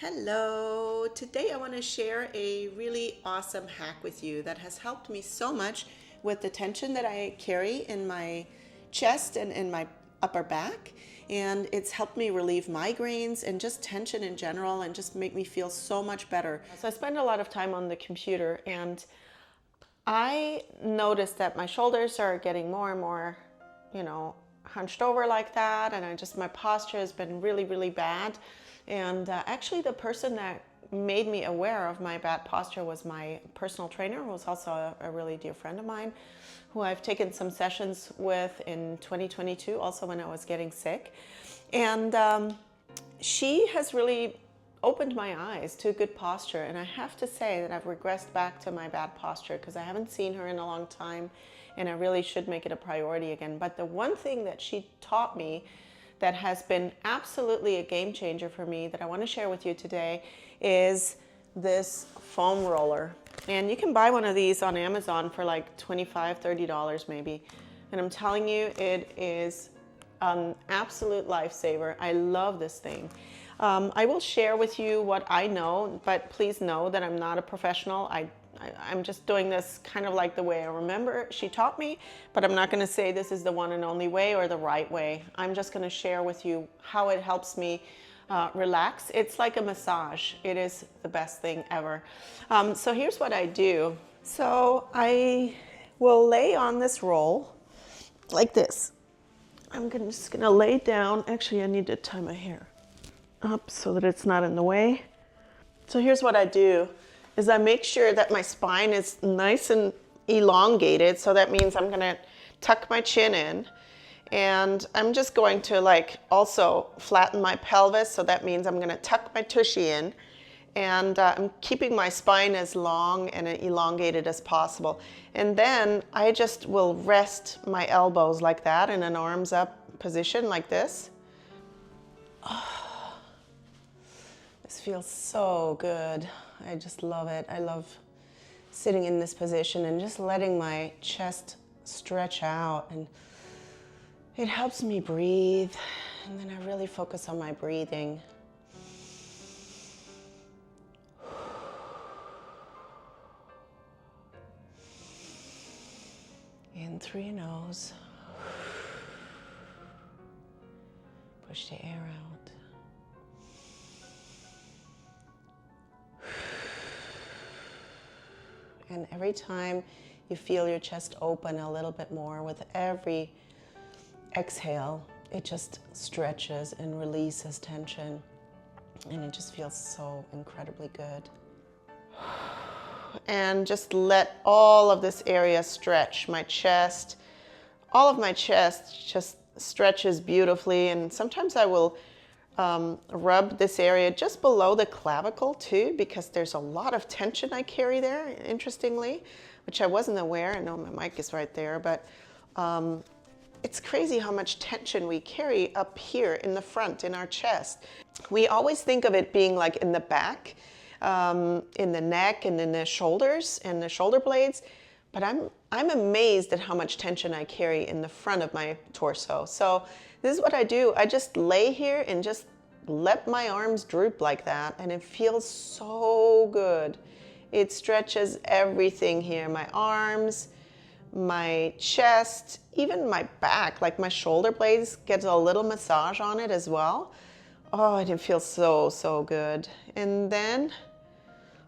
Hello. Today I want to share a really awesome hack with you that has helped me so much with the tension that I carry in my chest and in my upper back. And it's helped me relieve migraines and just tension in general and just make me feel so much better. So I spend a lot of time on the computer and I noticed that my shoulders are getting more and more, hunched over like that. And my posture has been really, really bad. And actually, the person that made me aware of my bad posture was my personal trainer, who was also a really dear friend of mine, who I've taken some sessions with in 2022, also when I was getting sick. And she has really opened my eyes to good posture. And I have to say that I've regressed back to my bad posture because I haven't seen her in a long time and I really should make it a priority again. But the one thing that she taught me that has been absolutely a game changer for me that I want to share with you today is this foam roller. And you can buy one of these on Amazon for like $25, $30 maybe. And I'm telling you, it is an absolute lifesaver. I love this thing. I will share with you what I know, but please know that I'm not a professional. I'm just doing this kind of like the way I remember she taught me, but I'm not going to say this is the one and only way or the right way. I'm just going to share with you how it helps me relax. It's like a massage. It is the best thing ever. So here's what I do. So I will lay on this roll like this. Just going to lay down. Actually, I need to tie my hair up so that it's not in the way. So here's what I do is I make sure that my spine is nice and elongated. So that means I'm going to tuck my chin in and I'm just going to also flatten my pelvis. So that means I'm going to tuck my tushy in and I'm keeping my spine as long and elongated as possible. And then I just will rest my elbows like that in an arms up position like this. Oh, this feels so good. I just love it. I love sitting in this position and just letting my chest stretch out, and it helps me breathe, and then I really focus on my breathing. In through your nose. Push the air out. And every time you feel your chest open a little bit more with every exhale, it just stretches and releases tension. And it just feels so incredibly good. And just let all of this area stretch. My chest, all of my chest just stretches beautifully. And sometimes I will rub this area just below the clavicle too, because there's a lot of tension I carry there, interestingly, which I wasn't aware. I know my mic is right there, but it's crazy how much tension we carry up here in the front, in our chest. We always think of it being like in the back, in the neck and in the shoulders and the shoulder blades, but I'm amazed at how much tension I carry in the front of my torso. So this is what I do. I just lay here and just let my arms droop like that, and it feels so good. It stretches everything here, my arms, my chest, even my back, like my shoulder blades gets a little massage on it as well. Oh, and it feels so, so good. And then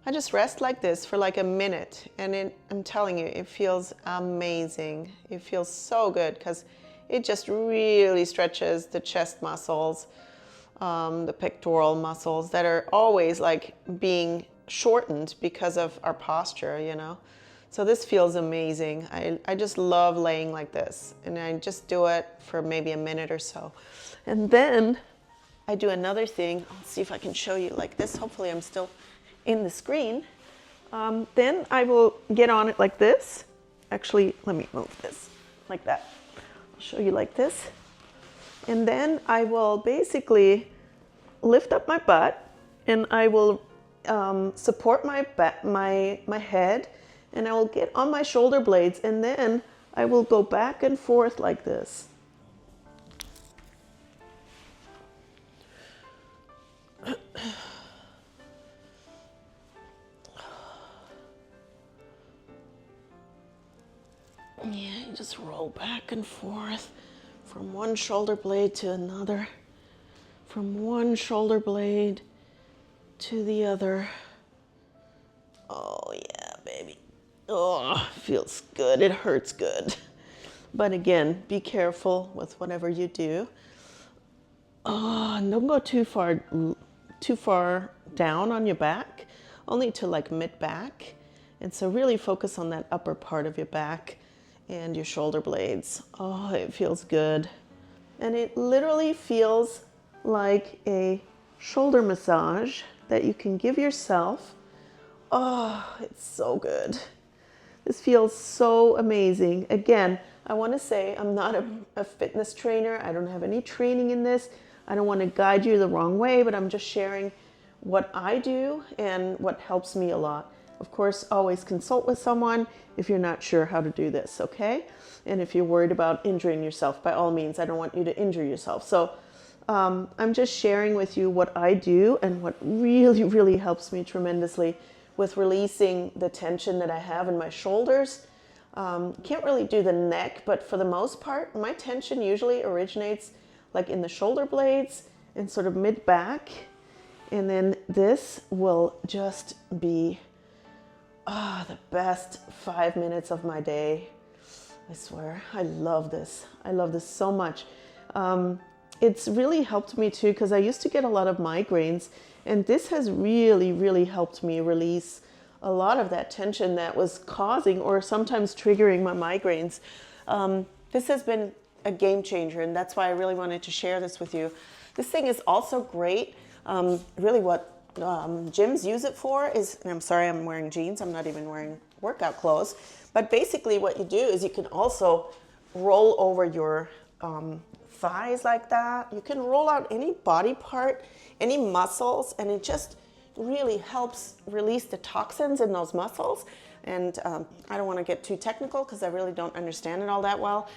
I just rest like this for like a minute, and I'm telling you, it feels amazing. It feels so good because it just really stretches the chest muscles, the pectoral muscles that are always like being shortened because of our posture, So this feels amazing. I just love laying like this, and I just do it for maybe a minute or so. And then I do another thing. I'll see if I can show you like this. Hopefully I'm still in the screen. Then I will get on it like this. Actually, let me move this like that. I'll show you like this. And then I will basically lift up my butt, and I will support my back, my head, and I will get on my shoulder blades, and then I will go back and forth like this. Yeah, you just roll back and forth from one shoulder blade to another, from one shoulder blade to the other. Oh yeah, baby. Oh, feels good. It hurts good. But again, be careful with whatever you do. Oh, and don't go too far down on your back, only to like mid back. And so really focus on that upper part of your back and your shoulder blades. Oh, it feels good. And it literally feels like a shoulder massage that you can give yourself. Oh, it's so good. This feels so amazing. Again, I want to say I'm not a fitness trainer. I don't have any training in this. I don't want to guide you the wrong way, but I'm just sharing what I do and what helps me a lot. Of course, always consult with someone if you're not sure how to do this, okay? And if you're worried about injuring yourself, by all means, I don't want you to injure yourself. So I'm just sharing with you what I do and what really, really helps me tremendously with releasing the tension that I have in my shoulders. Can't really do the neck, but for the most part, my tension usually originates like in the shoulder blades and sort of mid back. And then this will just be the best 5 minutes of my day. I swear, I love this. I love this so much. It's really helped me too, because I used to get a lot of migraines, and this has really, really helped me release a lot of that tension that was causing or sometimes triggering my migraines. This has been a game changer, and that's why I really wanted to share this with you. This thing is also great. Really what gyms use it for is, and I'm sorry I'm wearing jeans, I'm not even wearing workout clothes, but basically what you do is you can also roll over your thighs like that. You can roll out any body part, any muscles, and it just really helps release the toxins in those muscles. And I don't want to get too technical because I really don't understand it all that well.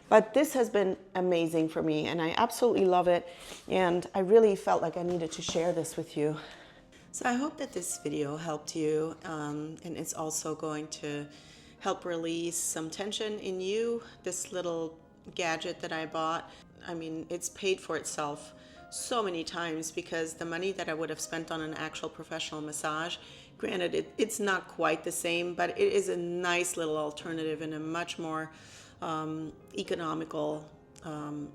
But this has been amazing for me, and I absolutely love it. And I really felt like I needed to share this with you. So I hope that this video helped you, and it's also going to help release some tension in you. This little gadget that I bought, I mean, it's paid for itself so many times, because the money that I would have spent on an actual professional massage, granted it's not quite the same, but it is a nice little alternative and a much more economical,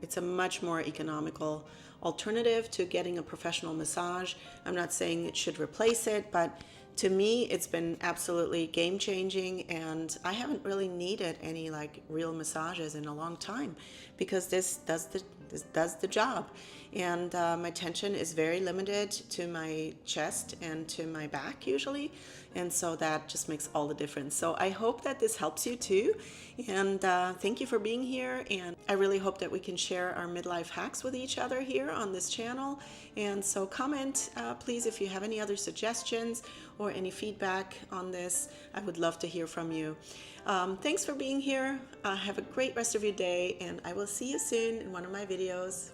it's a much more economical alternative to getting a professional massage. I'm not saying it should replace it, but to me it's been absolutely game changing, and I haven't really needed any like real massages in a long time, because this does the job. And my tension is very limited to my chest and to my back usually, and so that just makes all the difference. So I hope that this helps you too, and thank you for being here, and I really hope that we can share our midlife hacks with each other here on this channel. And so comment please if you have any other suggestions or any feedback on this. I would love to hear from you. Thanks for being here. Have a great rest of your day, and I will see you soon in one of my videos.